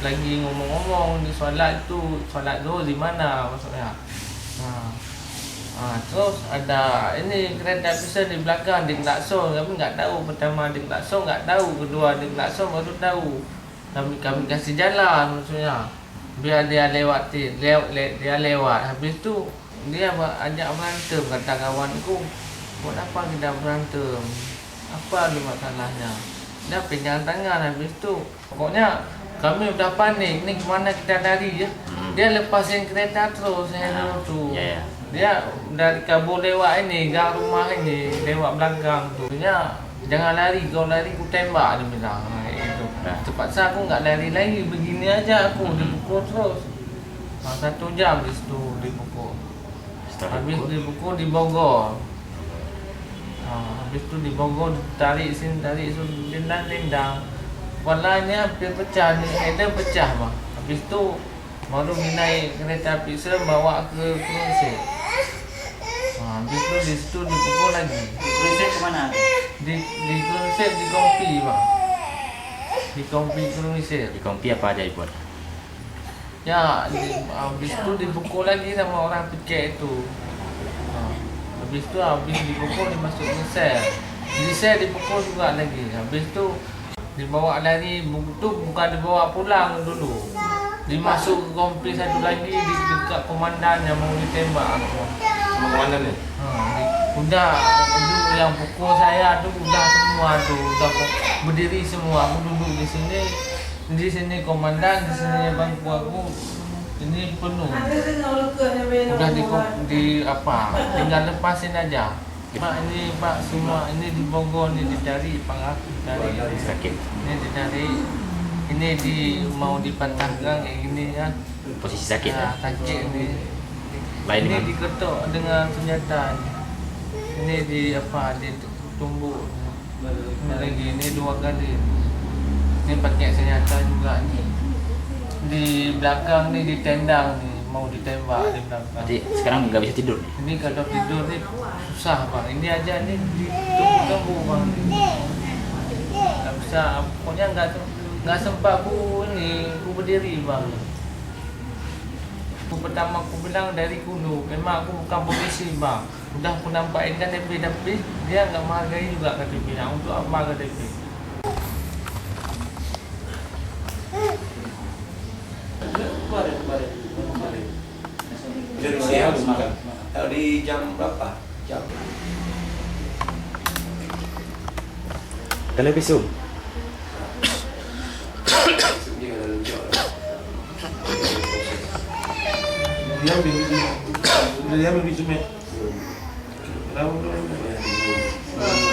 lagi ngomong-ngomong di solat Zuhur di mana maksudnya. Terus ada ini kereta api di belakang dia klakson, kami nggak tahu. Pertama dia klakson nggak tahu, kedua dia klakson baru tahu. Kami kasih jalan maksudnya biar dia dia lewat. Habis tu dia ajak berantem, kata kawanku, buat apa kita berantem, apa ada masalahnya. Dia pegang tangan. Habis tu pokoknya kami udah panik, ni kemana kita lari je. Dia lepasin kereta terus tu. Dia dari kabur lewat ini, gang rumah ini, lewat belakang tu. Dia jangan lari, kau lari aku tembak, dia bilang. Itu. Terpaksa aku nggak lari lagi, begini aja aku dipukul terus. 1 jam di situ dipukul. Habis dipukul di Bogor. Habis tu di Bogor tarik sini dendang. Walanya hampir pecah ni, header pecah bang. Habis tu baru naik kereta api bawa ke Krungsek. Habis tu di situ dipukul lagi. Krungsek ke mana? Di Krungsek di Kompi bang. Di Kompi Krungsek. Di Kompi apa aja buat? Ya, habis tu dipukul lagi sama orang piket itu. Habis tu dipukul dimasuk ke sel. Di sel dipukul juga lagi. Habis tu dibawa lari, tu bukan dibawa pulang dulu. Dimasuk ke kompleks satu lagi dekat komandan yang mau ditembak. Sama komandan ni? Udah yang pukul saya tu udah semua tu, udah berdiri semua. Aku duduk di sini komandan, di sini bangku aku. Ini penuh. Udah di apa? Tinggal lepasin aja. Pak ini Pak semua ini di Bogor ni dicari pengakut dari sakit. Ini dicari, ini mau dipatahkan kayak gini ya. Posisi sakit ya? Sakit ni. Lain Ini dengan diketuk dengan senjata. Ini ditumbuk. Ini lagi, ini 2 kali. Ini pakai senjata juga ni. Di belakang ni ditendang ni. Mau ditembak di belakang. Jadi sekarang nggak bisa tidur nih? Ini kalau tidur ni susah bang. Ini aja ni ditunggu bang. Tak bisa. Pokoknya nggak sempat aku berdiri bang. Pertama aku bilang dari Kuno. Memang aku bukan polisi bang. Udah aku nampak ikan DP tapi dia nggak menghargai juga kata bilang. Untuk apa kata DP? Jadi siang makan. Kalau di jam berapa? Jam. Televisum. Dia ambil cumi. Kenapa tu?